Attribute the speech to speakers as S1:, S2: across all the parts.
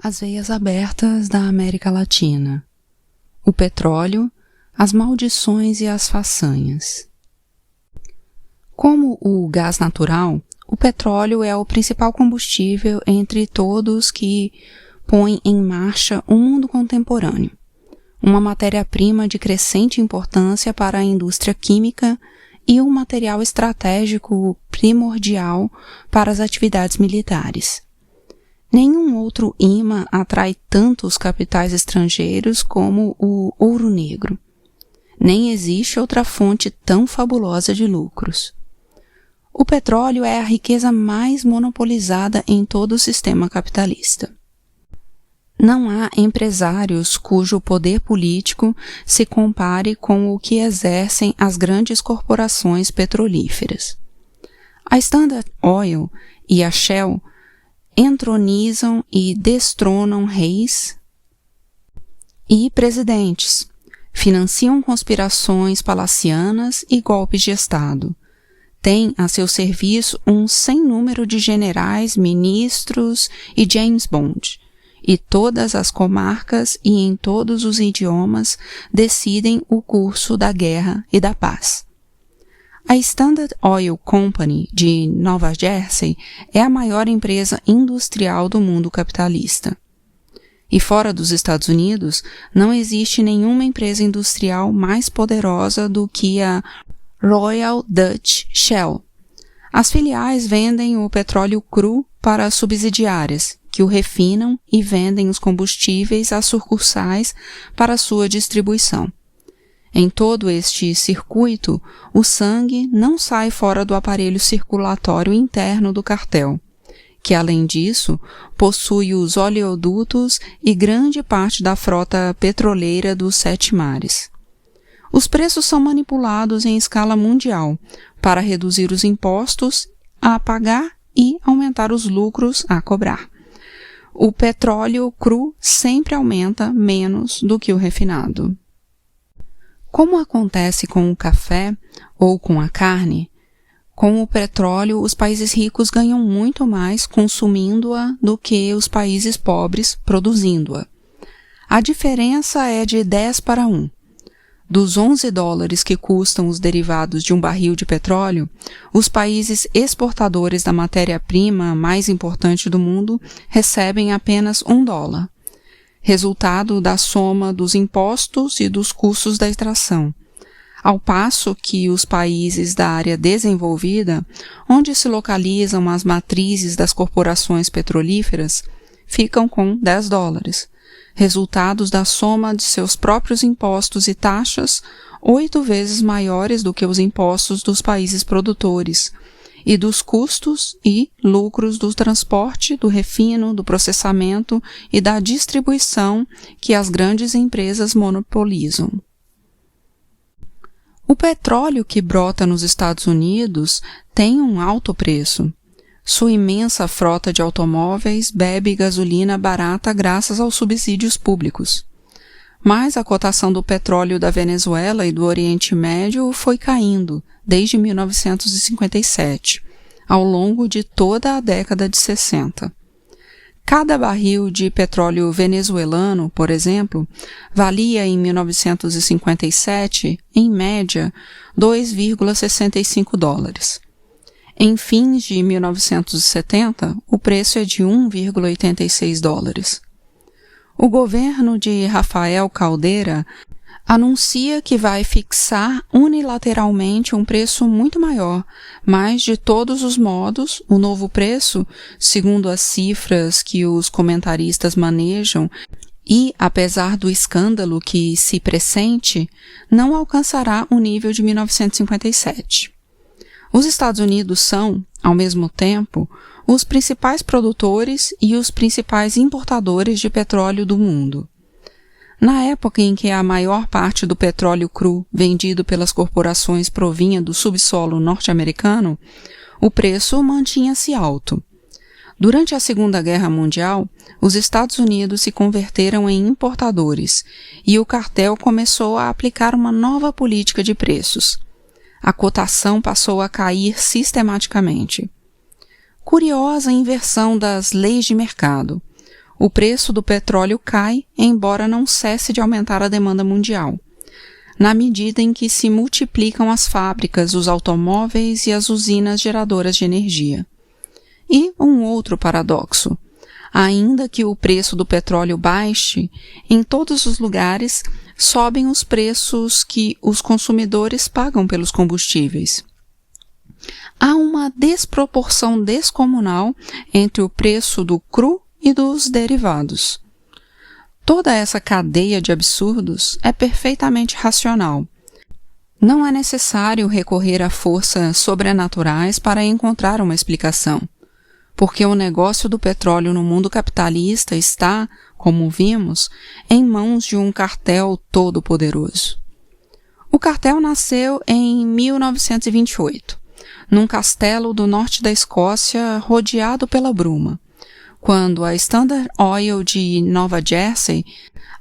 S1: As veias abertas da América Latina, o petróleo, as maldições e as façanhas. Como o gás natural, o petróleo é o principal combustível entre todos que põem em marcha o mundo contemporâneo, uma matéria-prima de crescente importância para a indústria química e um material estratégico primordial para as atividades militares. Nenhum outro imã atrai tantos capitais estrangeiros como o ouro negro. Nem existe outra fonte tão fabulosa de lucros. O petróleo é a riqueza mais monopolizada em todo o sistema capitalista. Não há empresários cujo poder político se compare com o que exercem as grandes corporações petrolíferas. A Standard Oil e a Shell entronizam e destronam reis e presidentes, financiam conspirações palacianas e golpes de Estado. Têm a seu serviço um sem número de generais, ministros e James Bond, e todas as comarcas e em todos os idiomas decidem o curso da guerra e da paz. A Standard Oil Company de Nova Jersey é a maior empresa industrial do mundo capitalista. E fora dos Estados Unidos, não existe nenhuma empresa industrial mais poderosa do que a Royal Dutch Shell. As filiais vendem o petróleo cru para as subsidiárias, que o refinam e vendem os combustíveis às sucursais para sua distribuição. Em todo este circuito, o sangue não sai fora do aparelho circulatório interno do cartel, que, além disso, possui os oleodutos e grande parte da frota petroleira dos 7 mares. Os preços são manipulados em escala mundial para reduzir os impostos a pagar e aumentar os lucros a cobrar. O petróleo cru sempre aumenta menos do que o refinado. Como acontece com o café ou com a carne, com o petróleo os países ricos ganham muito mais consumindo-a do que os países pobres produzindo-a. A diferença é de 10 para 1. Dos $11 que custam os derivados de um barril de petróleo, os países exportadores da matéria-prima mais importante do mundo recebem apenas $1. Resultado da soma dos impostos e dos custos da extração, ao passo que os países da área desenvolvida, onde se localizam as matrizes das corporações petrolíferas, ficam com $10, resultados da soma de seus próprios impostos e taxas 8 vezes maiores do que os impostos dos países produtores, e dos custos e lucros do transporte, do refino, do processamento e da distribuição que as grandes empresas monopolizam. O petróleo que brota nos Estados Unidos tem um alto preço. Sua imensa frota de automóveis bebe gasolina barata graças aos subsídios públicos. Mas a cotação do petróleo da Venezuela e do Oriente Médio foi caindo desde 1957, ao longo de toda a década de 60. Cada barril de petróleo venezuelano, por exemplo, valia em 1957, em média, $2,65. Em fins de 1970, o preço é de $1,86. O governo de Rafael Caldeira anuncia que vai fixar unilateralmente um preço muito maior, mas, de todos os modos, o novo preço, segundo as cifras que os comentaristas manejam e, apesar do escândalo que se pressente, não alcançará o nível de 1957. Os Estados Unidos são, ao mesmo tempo, os principais produtores e os principais importadores de petróleo do mundo. Na época em que a maior parte do petróleo cru vendido pelas corporações provinha do subsolo norte-americano, o preço mantinha-se alto. Durante a Segunda Guerra Mundial, os Estados Unidos se converteram em importadores e o cartel começou a aplicar uma nova política de preços. A cotação passou a cair sistematicamente. Curiosa inversão das leis de mercado. O preço do petróleo cai, embora não cesse de aumentar a demanda mundial, na medida em que se multiplicam as fábricas, os automóveis e as usinas geradoras de energia. E um outro paradoxo. Ainda que o preço do petróleo baixe, em todos os lugares sobem os preços que os consumidores pagam pelos combustíveis. Há uma desproporção descomunal entre o preço do cru e dos derivados. Toda essa cadeia de absurdos é perfeitamente racional. Não é necessário recorrer a forças sobrenaturais para encontrar uma explicação, porque o negócio do petróleo no mundo capitalista está, como vimos, em mãos de um cartel todo-poderoso. O cartel nasceu em 1928, num castelo do norte da Escócia rodeado pela bruma, quando a Standard Oil de Nova Jersey,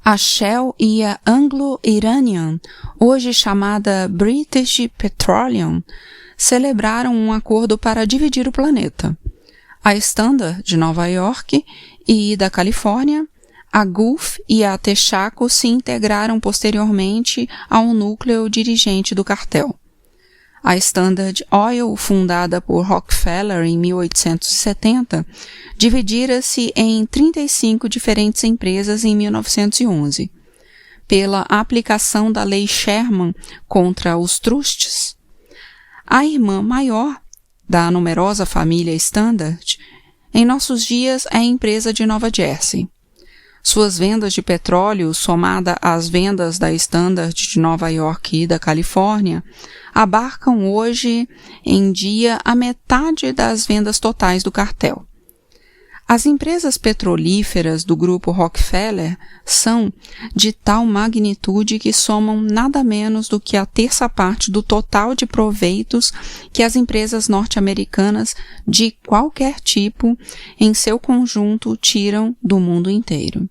S1: a Shell e a Anglo-Iranian, hoje chamada British Petroleum, celebraram um acordo para dividir o planeta. A Standard de Nova York e da Califórnia, a Gulf e a Texaco se integraram posteriormente ao núcleo dirigente do cartel. A Standard Oil, fundada por Rockefeller em 1870, dividira-se em 35 diferentes empresas em 1911, pela aplicação da Lei Sherman contra os trusts. A irmã maior da numerosa família Standard, em nossos dias é a empresa de Nova Jersey. Suas vendas de petróleo, somada às vendas da Standard de Nova York e da Califórnia, abarcam hoje em dia a metade das vendas totais do cartel. As empresas petrolíferas do grupo Rockefeller são de tal magnitude que somam nada menos do que a terça parte do total de proveitos que as empresas norte-americanas de qualquer tipo, em seu conjunto, tiram do mundo inteiro.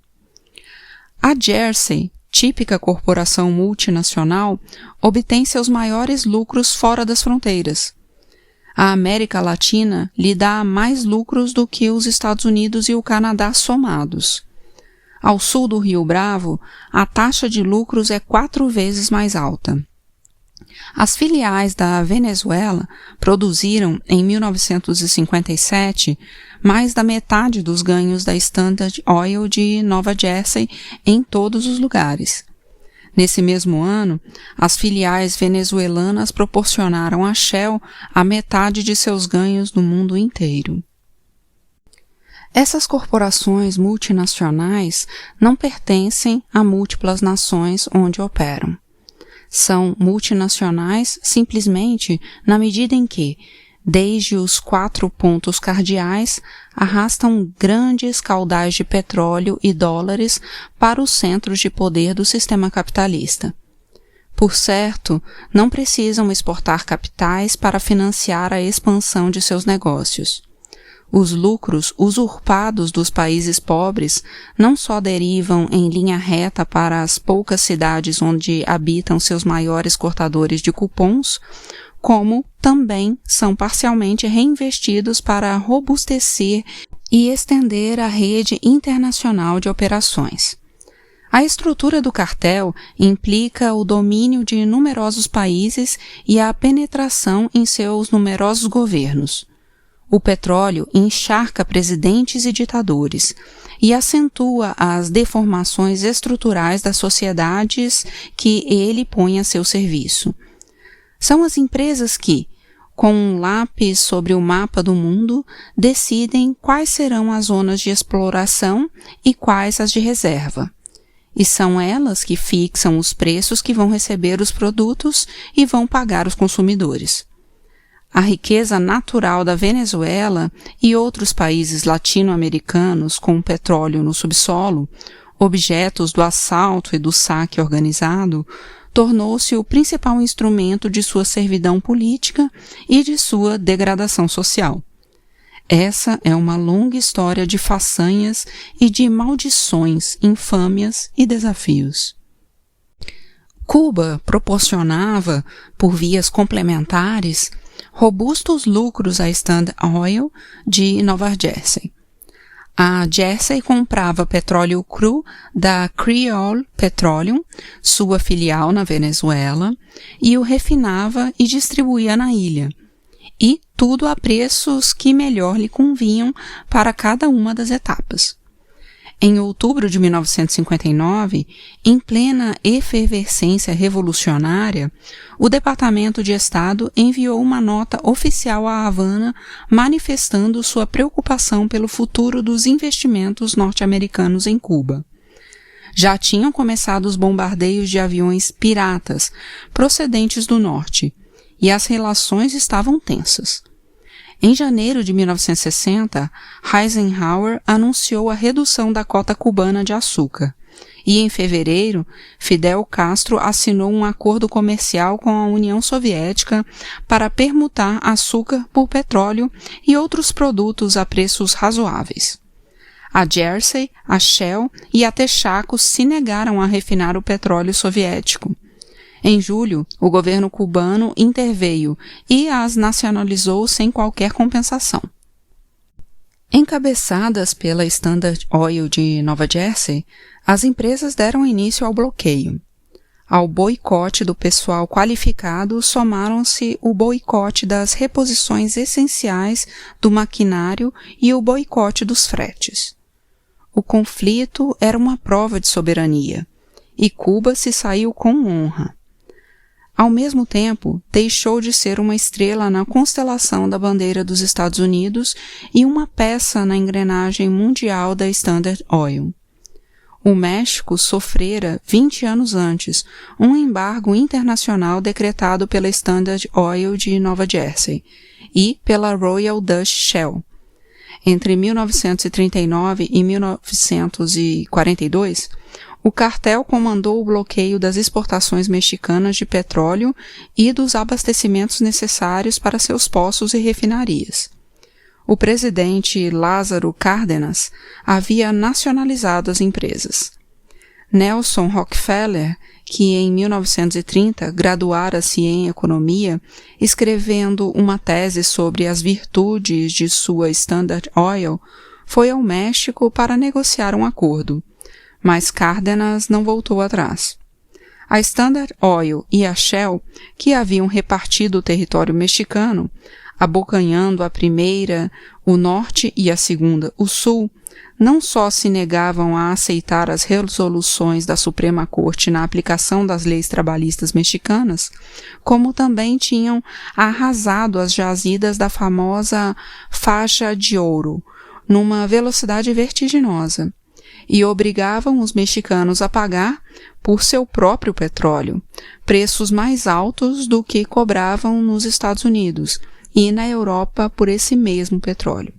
S1: A Jersey, típica corporação multinacional, obtém seus maiores lucros fora das fronteiras. A América Latina lhe dá mais lucros do que os Estados Unidos e o Canadá somados. Ao sul do Rio Bravo, a taxa de lucros é 4 vezes mais alta. As filiais da Venezuela produziram, em 1957, mais da metade dos ganhos da Standard Oil de Nova Jersey em todos os lugares. Nesse mesmo ano, as filiais venezuelanas proporcionaram à Shell a metade de seus ganhos no mundo inteiro. Essas corporações multinacionais não pertencem a múltiplas nações onde operam. São multinacionais simplesmente na medida em que, desde os 4 pontos cardeais, arrastam grandes caudais de petróleo e dólares para os centros de poder do sistema capitalista. Por certo, não precisam exportar capitais para financiar a expansão de seus negócios. Os lucros usurpados dos países pobres não só derivam em linha reta para as poucas cidades onde habitam seus maiores cortadores de cupons, como também são parcialmente reinvestidos para robustecer e estender a rede internacional de operações. A estrutura do cartel implica o domínio de numerosos países e a penetração em seus numerosos governos. O petróleo encharca presidentes e ditadores e acentua as deformações estruturais das sociedades que ele põe a seu serviço. São as empresas que, com um lápis sobre o mapa do mundo, decidem quais serão as zonas de exploração e quais as de reserva. E são elas que fixam os preços que vão receber os produtos e vão pagar os consumidores. A riqueza natural da Venezuela e outros países latino-americanos com petróleo no subsolo, objetos do assalto e do saque organizado, tornou-se o principal instrumento de sua servidão política e de sua degradação social. Essa é uma longa história de façanhas e de maldições, infâmias e desafios. Cuba proporcionava, por vias complementares, robustos lucros à Standard Oil de Nova Jersey. A Jersey comprava petróleo cru da Creole Petroleum, sua filial na Venezuela, e o refinava e distribuía na ilha, e tudo a preços que melhor lhe convinham para cada uma das etapas. Em outubro de 1959, em plena efervescência revolucionária, o Departamento de Estado enviou uma nota oficial a Havana manifestando sua preocupação pelo futuro dos investimentos norte-americanos em Cuba. Já tinham começado os bombardeios de aviões piratas procedentes do norte, e as relações estavam tensas. Em janeiro de 1960, Eisenhower anunciou a redução da cota cubana de açúcar, e em fevereiro, Fidel Castro assinou um acordo comercial com a União Soviética para permutar açúcar por petróleo e outros produtos a preços razoáveis. A Jersey, a Shell e a Texaco se negaram a refinar o petróleo soviético. Em julho, o governo cubano interveio e as nacionalizou sem qualquer compensação. Encabeçadas pela Standard Oil de Nova Jersey, as empresas deram início ao bloqueio. Ao boicote do pessoal qualificado somaram-se o boicote das reposições essenciais do maquinário e o boicote dos fretes. O conflito era uma prova de soberania, e Cuba se saiu com honra. Ao mesmo tempo, deixou de ser uma estrela na constelação da bandeira dos Estados Unidos e uma peça na engrenagem mundial da Standard Oil. O México sofrera, 20 anos antes, um embargo internacional decretado pela Standard Oil de Nova Jersey e pela Royal Dutch Shell. Entre 1939 e 1942, o cartel comandou o bloqueio das exportações mexicanas de petróleo e dos abastecimentos necessários para seus poços e refinarias. O presidente Lázaro Cárdenas havia nacionalizado as empresas. Nelson Rockefeller, que em 1930 graduara-se em economia, escrevendo uma tese sobre as virtudes de sua Standard Oil, foi ao México para negociar um acordo. Mas Cárdenas não voltou atrás. A Standard Oil e a Shell, que haviam repartido o território mexicano, abocanhando a primeira o norte e a segunda o sul, não só se negavam a aceitar as resoluções da Suprema Corte na aplicação das leis trabalhistas mexicanas, como também tinham arrasado as jazidas da famosa faixa de ouro, numa velocidade vertiginosa, e obrigavam os mexicanos a pagar, por seu próprio petróleo, preços mais altos do que cobravam nos Estados Unidos e na Europa por esse mesmo petróleo.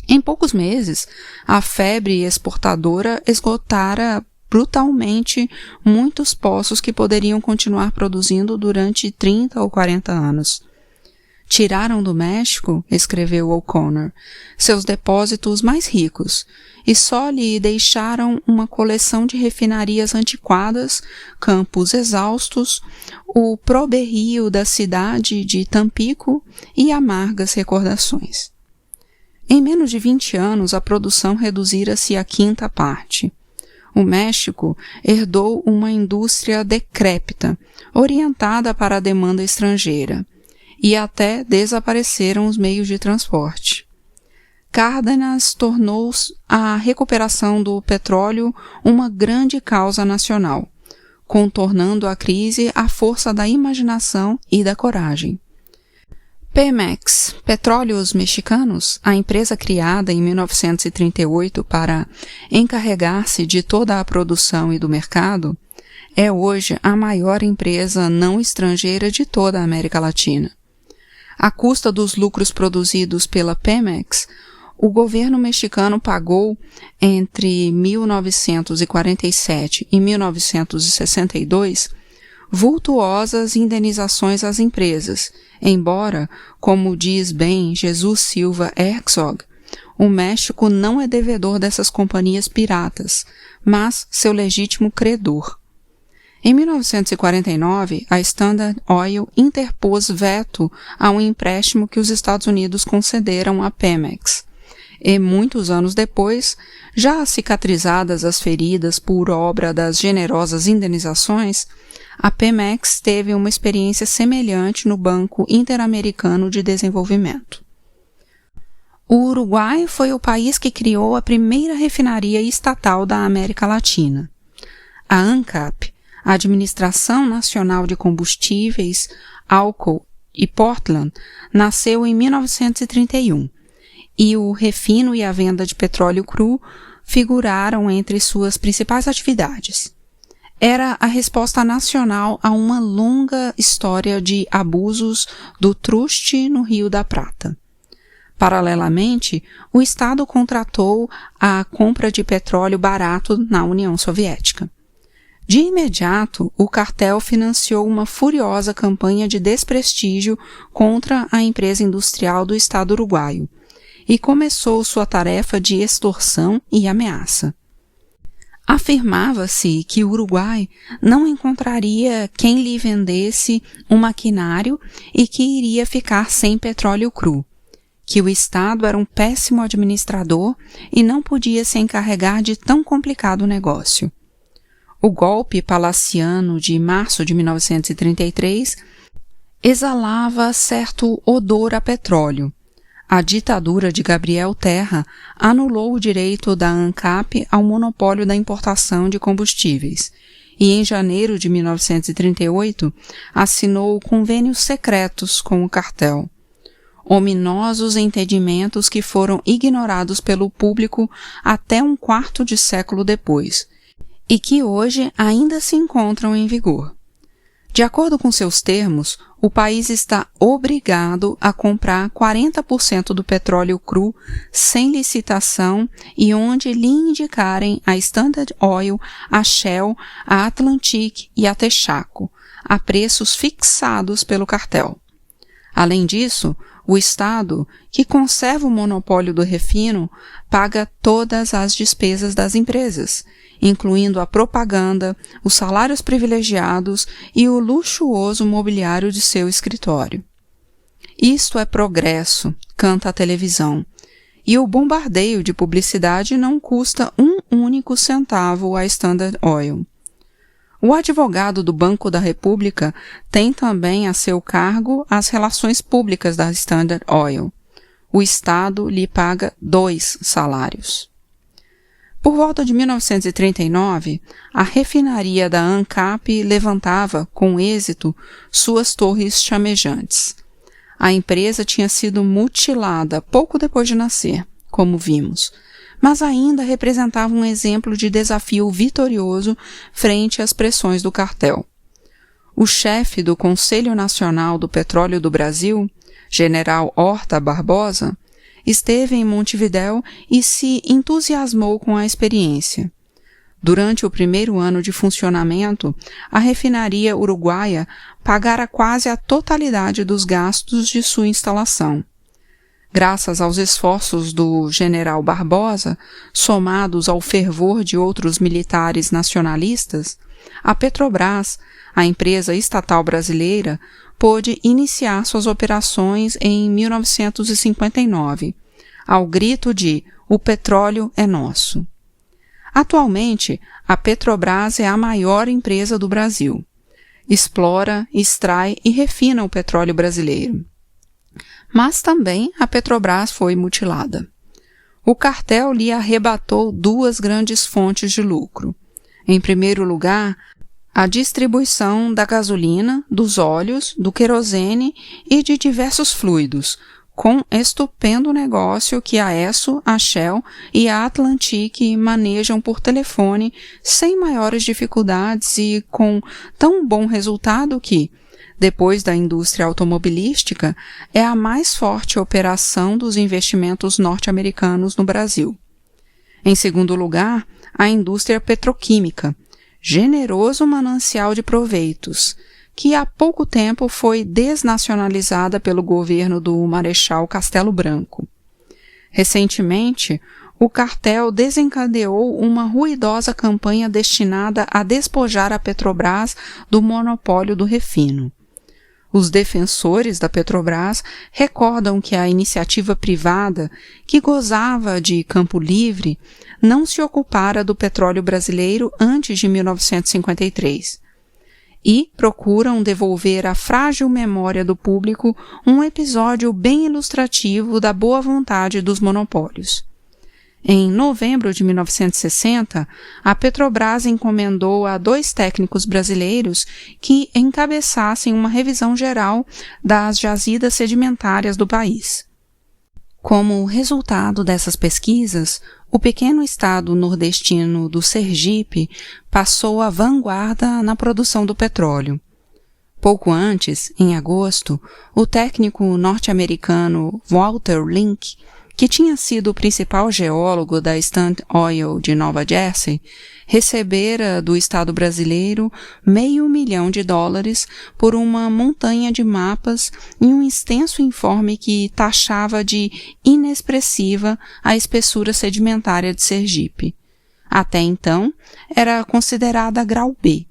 S1: Em poucos meses, a febre exportadora esgotara brutalmente muitos poços que poderiam continuar produzindo durante 30 ou 40 anos. Tiraram do México, escreveu O'Connor, seus depósitos mais ricos e só lhe deixaram uma coleção de refinarias antiquadas, campos exaustos, o proberrio da cidade de Tampico e amargas recordações. Em menos de 20 anos, a produção reduzira-se à quinta parte. O México herdou uma indústria decrépita, orientada para a demanda estrangeira, e até desapareceram os meios de transporte. Cárdenas tornou a recuperação do petróleo uma grande causa nacional, contornando a crise à força da imaginação e da coragem. Pemex, Petróleos Mexicanos, a empresa criada em 1938 para encarregar-se de toda a produção e do mercado, é hoje a maior empresa não estrangeira de toda a América Latina. À custa dos lucros produzidos pela Pemex, o governo mexicano pagou, entre 1947 e 1962, vultuosas indenizações às empresas, embora, como diz bem Jesus Silva Herzog, o México não é devedor dessas companhias piratas, mas seu legítimo credor. Em 1949, a Standard Oil interpôs veto a um empréstimo que os Estados Unidos concederam à Pemex, E muitos anos depois, já cicatrizadas as feridas por obra das generosas indenizações, a Pemex teve uma experiência semelhante no Banco Interamericano de Desenvolvimento. O Uruguai foi o país que criou a primeira refinaria estatal da América Latina. A ANCAP, a Administração Nacional de Combustíveis, Álcool e Portland, nasceu em 1931, e o refino e a venda de petróleo cru figuraram entre suas principais atividades. Era a resposta nacional a uma longa história de abusos do truste no Rio da Prata. Paralelamente, o Estado contratou a compra de petróleo barato na União Soviética. De imediato, o cartel financiou uma furiosa campanha de desprestígio contra a empresa industrial do Estado uruguaio e começou sua tarefa de extorsão e ameaça. Afirmava-se que o Uruguai não encontraria quem lhe vendesse um maquinário e que iria ficar sem petróleo cru, que o Estado era um péssimo administrador e não podia se encarregar de tão complicado negócio. O golpe palaciano de março de 1933 exalava certo odor a petróleo. A ditadura de Gabriel Terra anulou o direito da ANCAP ao monopólio da importação de combustíveis e, em janeiro de 1938, assinou convênios secretos com o cartel. Ominosos entendimentos que foram ignorados pelo público até um quarto de século depois e que hoje ainda se encontram em vigor. De acordo com seus termos, o país está obrigado a comprar 40% do petróleo cru sem licitação e onde lhe indicarem a Standard Oil, a Shell, a Atlantic e a Texaco, a preços fixados pelo cartel. Além disso, o Estado, que conserva o monopólio do refino, paga todas as despesas das empresas, incluindo a propaganda, os salários privilegiados e o luxuoso mobiliário de seu escritório. Isto é progresso, canta a televisão, e o bombardeio de publicidade não custa um único centavo à Standard Oil. O advogado do Banco da República tem também a seu cargo as relações públicas da Standard Oil. O Estado lhe paga 2 salários. Por volta de 1939, a refinaria da ANCAP levantava, com êxito, suas torres chamejantes. A empresa tinha sido mutilada pouco depois de nascer, como vimos, mas ainda representava um exemplo de desafio vitorioso frente às pressões do cartel. O chefe do Conselho Nacional do Petróleo do Brasil, General Horta Barbosa, esteve em Montevidéu e se entusiasmou com a experiência. Durante o primeiro ano de funcionamento, a refinaria uruguaia pagara quase a totalidade dos gastos de sua instalação. Graças aos esforços do general Barbosa, somados ao fervor de outros militares nacionalistas, a Petrobras, a empresa estatal brasileira, pôde iniciar suas operações em 1959, ao grito de "O petróleo é nosso". Atualmente, a Petrobras é a maior empresa do Brasil. Explora, extrai e refina o petróleo brasileiro. Mas também a Petrobras foi mutilada. O cartel lhe arrebatou 2 grandes fontes de lucro. Em primeiro lugar, a distribuição da gasolina, dos óleos, do querosene e de diversos fluidos, com estupendo negócio que a Esso, a Shell e a Atlantic manejam por telefone sem maiores dificuldades e com tão bom resultado que, depois da indústria automobilística, é a mais forte operação dos investimentos norte-americanos no Brasil. Em segundo lugar, a indústria petroquímica, generoso manancial de proveitos, que há pouco tempo foi desnacionalizada pelo governo do Marechal Castelo Branco. Recentemente, o cartel desencadeou uma ruidosa campanha destinada a despojar a Petrobras do monopólio do refino. Os defensores da Petrobras recordam que a iniciativa privada, que gozava de campo livre, não se ocupara do petróleo brasileiro antes de 1953. E procuram devolver à frágil memória do público um episódio bem ilustrativo da boa vontade dos monopólios. Em novembro de 1960, a Petrobras encomendou a 2 técnicos brasileiros que encabeçassem uma revisão geral das jazidas sedimentárias do país. Como resultado dessas pesquisas, o pequeno estado nordestino do Sergipe passou à vanguarda na produção do petróleo. Pouco antes, em agosto, o técnico norte-americano Walter Link, que tinha sido o principal geólogo da Standard Oil de Nova Jersey, recebera do Estado brasileiro $500 mil por uma montanha de mapas e um extenso informe que taxava de inexpressiva a espessura sedimentária de Sergipe. Até então, era considerada grau B,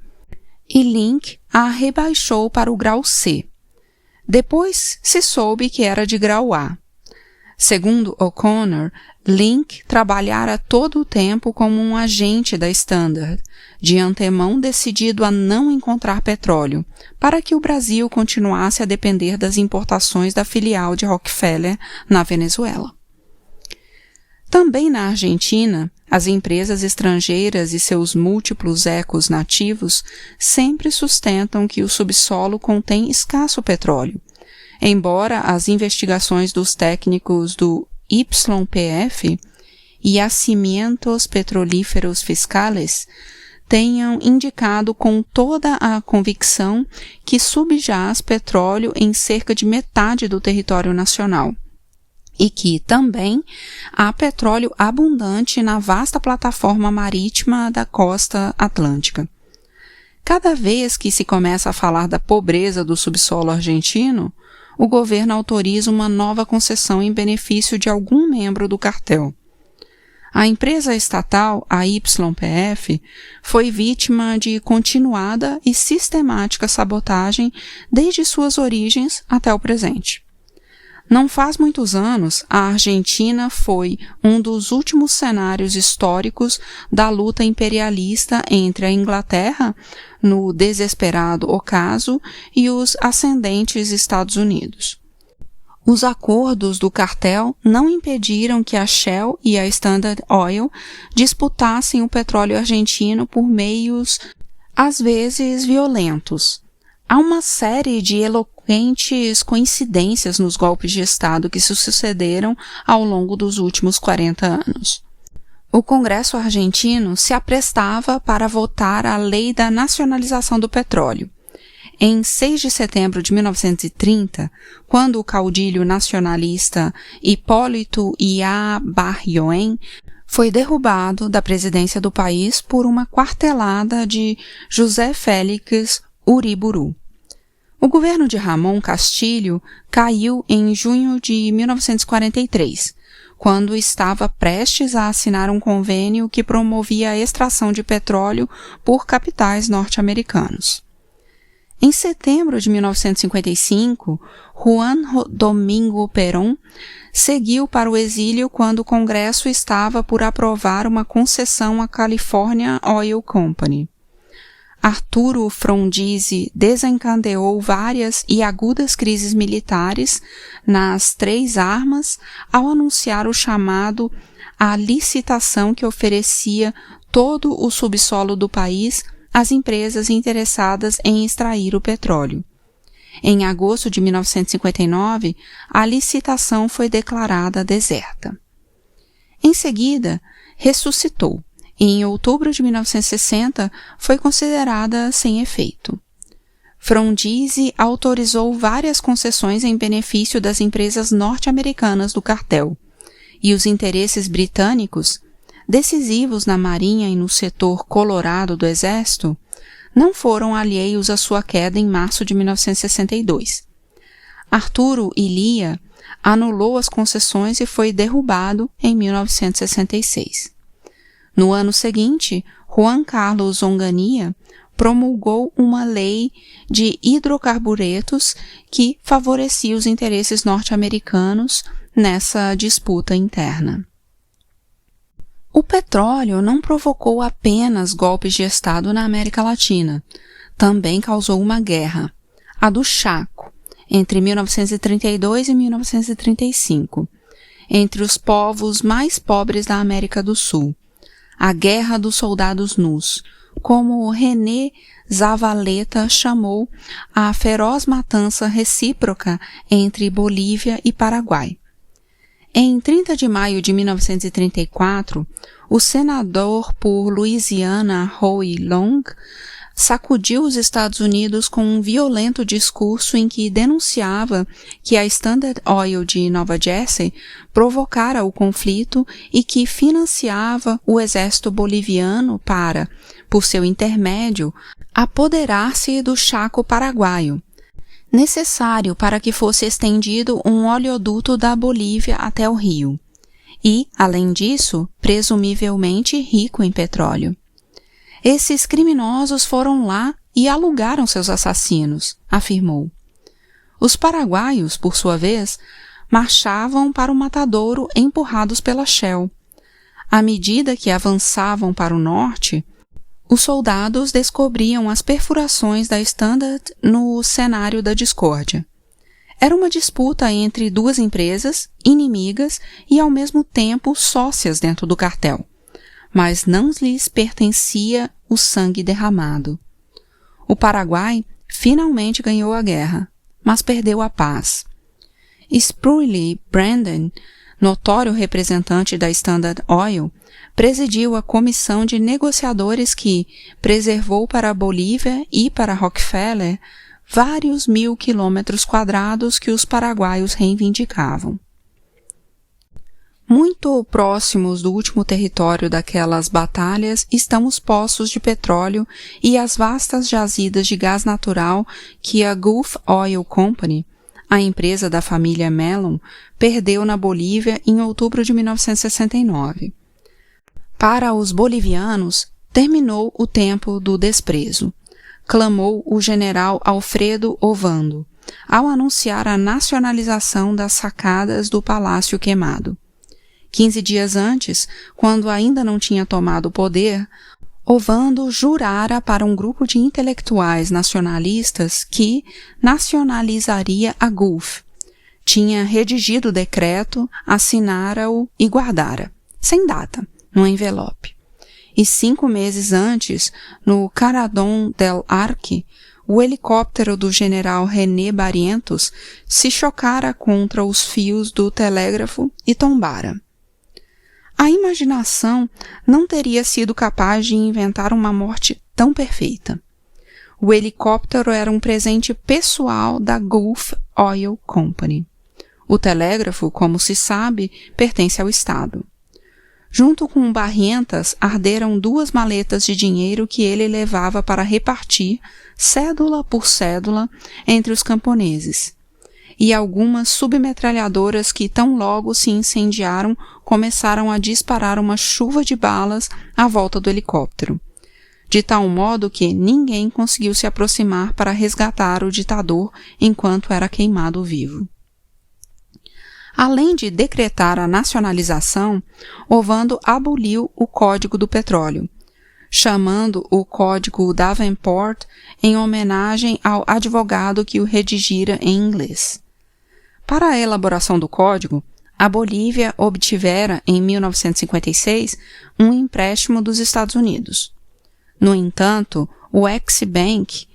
S1: e Link a rebaixou para o grau C. Depois se soube que era de grau A. Segundo O'Connor, Link trabalhara todo o tempo como um agente da Standard, de antemão decidido a não encontrar petróleo, para que o Brasil continuasse a depender das importações da filial de Rockefeller na Venezuela. Também na Argentina, as empresas estrangeiras e seus múltiplos ecos nativos sempre sustentam que o subsolo contém escasso petróleo, embora as investigações dos técnicos do YPF, Yacimientos Petrolíferos Fiscales, tenham indicado com toda a convicção que subjaz petróleo em cerca de metade do território nacional e que, também, há petróleo abundante na vasta plataforma marítima da costa atlântica. Cada vez que se começa a falar da pobreza do subsolo argentino, o governo autoriza uma nova concessão em benefício de algum membro do cartel. A empresa estatal, a YPF, foi vítima de continuada e sistemática sabotagem desde suas origens até o presente. Não faz muitos anos, a Argentina foi um dos últimos cenários históricos da luta imperialista entre a Inglaterra, no desesperado ocaso, e os ascendentes Estados Unidos. Os acordos do cartel não impediram que a Shell e a Standard Oil disputassem o petróleo argentino por meios, às vezes, violentos. Há uma série de eloquentes coincidências nos golpes de Estado que se sucederam ao longo dos últimos 40 anos. O Congresso argentino se aprestava para votar a lei da nacionalização do petróleo. Em 6 de setembro de 1930, quando o caudilho nacionalista Hipólito Ybarryoen foi derrubado da presidência do país por uma quartelada de José Félix Uriburu. O governo de Ramon Castilho caiu em junho de 1943, quando estava prestes a assinar um convênio que promovia a extração de petróleo por capitais norte-americanos. Em setembro de 1955, Juan Domingo Perón seguiu para o exílio quando o Congresso estava por aprovar uma concessão à California Oil Company. Arturo Frondizi desencadeou várias e agudas crises militares nas 3 armas ao anunciar o chamado à licitação que oferecia todo o subsolo do país às empresas interessadas em extrair o petróleo. Em agosto de 1959, a licitação foi declarada deserta. Em seguida, ressuscitou. E em outubro de 1960 foi considerada sem efeito. Frondizi autorizou várias concessões em benefício das empresas norte-americanas do cartel, e os interesses britânicos, decisivos na marinha e no setor colorado do exército, não foram alheios à sua queda em março de 1962. Arturo Illia anulou as concessões e foi derrubado em 1966. No ano seguinte, Juan Carlos Onganía promulgou uma lei de hidrocarburetos que favorecia os interesses norte-americanos nessa disputa interna. O petróleo não provocou apenas golpes de Estado na América Latina, também causou uma guerra, a do Chaco, entre 1932 e 1935, entre os povos mais pobres da América do Sul, a Guerra dos Soldados Nus, como René Zavaleta chamou a feroz matança recíproca entre Bolívia e Paraguai. Em 30 de maio de 1934, o senador por Louisiana Huey Long sacudiu os Estados Unidos com um violento discurso em que denunciava que a Standard Oil de Nova Jersey provocara o conflito e que financiava o exército boliviano para, por seu intermédio, apoderar-se do Chaco paraguaio, necessário para que fosse estendido um oleoduto da Bolívia até o Rio, e, além disso, presumivelmente rico em petróleo. Esses criminosos foram lá e alugaram seus assassinos, afirmou. Os paraguaios, por sua vez, marchavam para o matadouro empurrados pela Shell. À medida que avançavam para o norte, os soldados descobriam as perfurações da Standard no cenário da discórdia. Era uma disputa entre duas empresas, inimigas e ao mesmo tempo sócias dentro do cartel, mas não lhes pertencia o sangue derramado. O Paraguai finalmente ganhou a guerra, mas perdeu a paz. Spruill Brandon, notório representante da Standard Oil, presidiu a comissão de negociadores que preservou para a Bolívia e para Rockefeller vários 1.000 quilômetros quadrados que os paraguaios reivindicavam. Muito próximos do último território daquelas batalhas estão os poços de petróleo e as vastas jazidas de gás natural que a Gulf Oil Company, a empresa da família Mellon, perdeu na Bolívia em outubro de 1969. Para os bolivianos, terminou o tempo do desprezo, clamou o general Alfredo Ovando, ao anunciar a nacionalização das sacadas do Palácio Queimado. 15 dias antes, quando ainda não tinha tomado o poder, Ovando jurara para um grupo de intelectuais nacionalistas que nacionalizaria a Gulf. Tinha redigido o decreto, assinara-o e guardara, sem data, no envelope. E 5 meses antes, no Caradón del Arque, o helicóptero do general René Barrientos se chocara contra os fios do telégrafo e tombara. A imaginação não teria sido capaz de inventar uma morte tão perfeita. O helicóptero era um presente pessoal da Gulf Oil Company. O telégrafo, como se sabe, pertence ao Estado. Junto com Barrientas, arderam 2 maletas de dinheiro que ele levava para repartir, cédula por cédula, entre os camponeses. E algumas submetralhadoras que tão logo se incendiaram começaram a disparar uma chuva de balas à volta do helicóptero, de tal modo que ninguém conseguiu se aproximar para resgatar o ditador enquanto era queimado vivo. Além de decretar a nacionalização, Ovando aboliu o Código do Petróleo, chamando o Código Davenport em homenagem ao advogado que o redigira em inglês. Para a elaboração do código, a Bolívia obtivera, em 1956, um empréstimo dos Estados Unidos. No entanto, o Ex-Bank,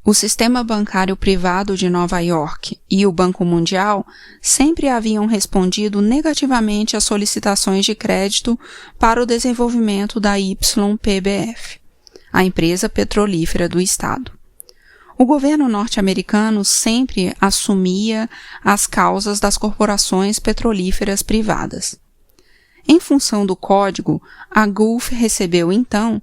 S1: o sistema bancário privado de Nova York e o Banco Mundial sempre haviam respondido negativamente às solicitações de crédito para o desenvolvimento da YPBF, a empresa petrolífera do Estado. O governo norte-americano sempre assumia as causas das corporações petrolíferas privadas. Em função do código, a Gulf recebeu então,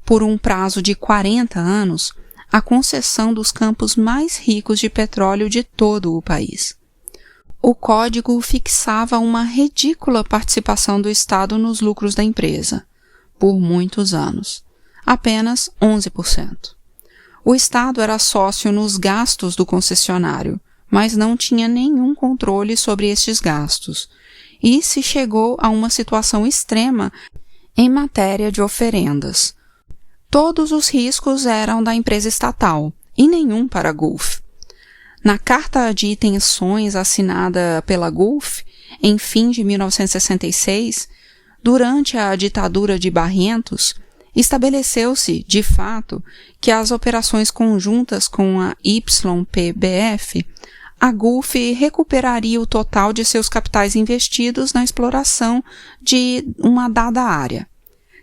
S1: por um prazo de 40 anos, a concessão dos campos mais ricos de petróleo de todo o país. O código fixava uma ridícula participação do Estado nos lucros da empresa, por muitos anos, apenas 11%. O Estado era sócio nos gastos do concessionário, mas não tinha nenhum controle sobre estes gastos, e se chegou a uma situação extrema em matéria de oferendas. Todos os riscos eram da empresa estatal, e nenhum para a Gulf. Na carta de intenções assinada pela Gulf, em fim de 1966, durante a ditadura de Barrientos, estabeleceu-se, de fato, que as operações conjuntas com a YPBF, a Gulf recuperaria o total de seus capitais investidos na exploração de uma dada área,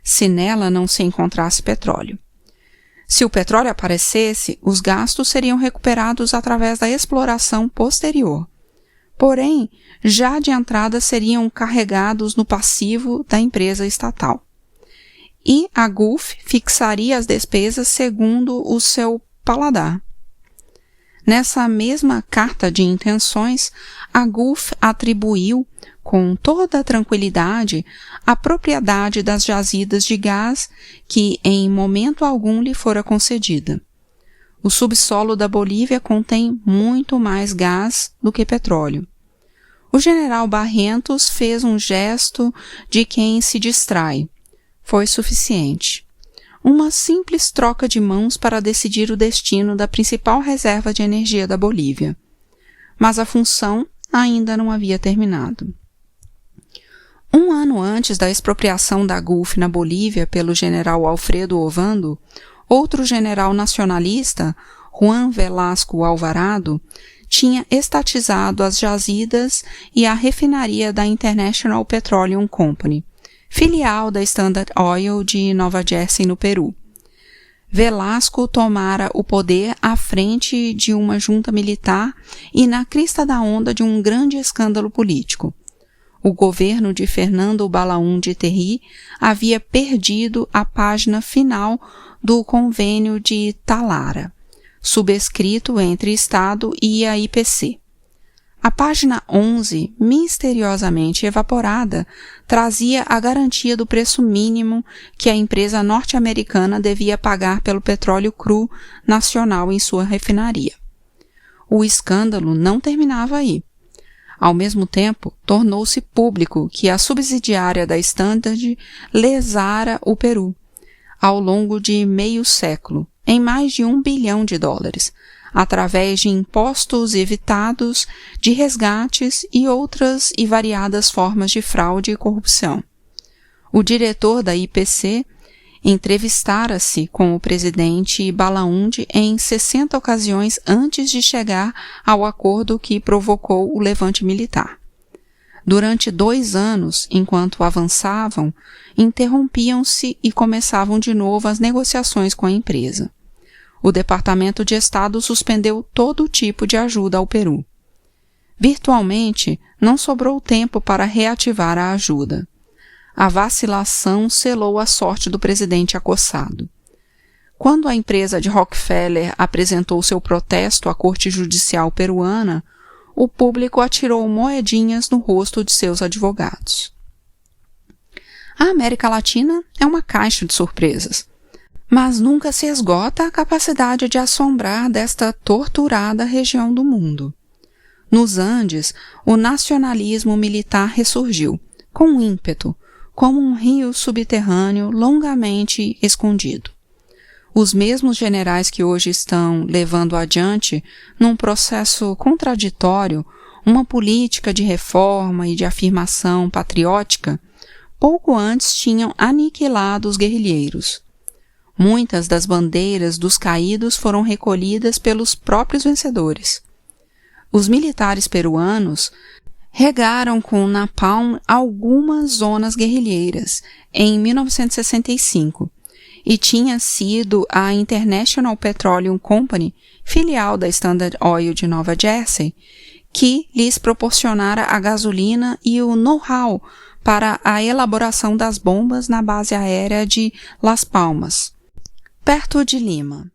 S1: se nela não se encontrasse petróleo. Se o petróleo aparecesse, os gastos seriam recuperados através da exploração posterior. Porém, já de entrada seriam carregados no passivo da empresa estatal. E a Gulf fixaria as despesas segundo o seu paladar. Nessa mesma carta de intenções, a Gulf atribuiu, com toda a tranquilidade, a propriedade das jazidas de gás que em momento algum lhe fora concedida. O subsolo da Bolívia contém muito mais gás do que petróleo. O general Barrientos fez um gesto de quem se distrai. Foi suficiente. Uma simples troca de mãos para decidir o destino da principal reserva de energia da Bolívia. Mas a função ainda não havia terminado. Um ano antes da expropriação da Gulf na Bolívia pelo general Alfredo Ovando, outro general nacionalista, Juan Velasco Alvarado, tinha estatizado as jazidas e a refinaria da International Petroleum Company, filial da Standard Oil de Nova Jersey, no Peru. Velasco tomara o poder à frente de uma junta militar e na crista da onda de um grande escândalo político. O governo de Fernando Balaún de Terry havia perdido a página final do Convênio de Talara, subscrito entre Estado e a IPC. A página 11, misteriosamente evaporada, trazia a garantia do preço mínimo que a empresa norte-americana devia pagar pelo petróleo cru nacional em sua refinaria. O escândalo não terminava aí. Ao mesmo tempo, tornou-se público que a subsidiária da Standard lesara o Peru, ao longo de meio século, em mais de $1 bilhão, através de impostos evitados, de resgates e outras e variadas formas de fraude e corrupção. O diretor da IPC entrevistara-se com o presidente Balaúnde em 60 ocasiões antes de chegar ao acordo que provocou o levante militar. Durante 2 anos, enquanto avançavam, interrompiam-se e começavam de novo as negociações com a empresa. O Departamento de Estado suspendeu todo tipo de ajuda ao Peru. Virtualmente, não sobrou tempo para reativar a ajuda. A vacilação selou a sorte do presidente acossado. Quando a empresa de Rockefeller apresentou seu protesto à Corte Judicial peruana, o público atirou moedinhas no rosto de seus advogados. A América Latina é uma caixa de surpresas, mas nunca se esgota a capacidade de assombrar desta torturada região do mundo. Nos Andes, o nacionalismo militar ressurgiu, com ímpeto, como um rio subterrâneo longamente escondido. Os mesmos generais que hoje estão levando adiante, num processo contraditório, uma política de reforma e de afirmação patriótica, pouco antes tinham aniquilado os guerrilheiros. Muitas das bandeiras dos caídos foram recolhidas pelos próprios vencedores. Os militares peruanos regaram com napalm algumas zonas guerrilheiras em 1965 e tinha sido a International Petroleum Company, filial da Standard Oil de Nova Jersey, que lhes proporcionara a gasolina e o know-how para a elaboração das bombas na base aérea de Las Palmas, perto de Lima.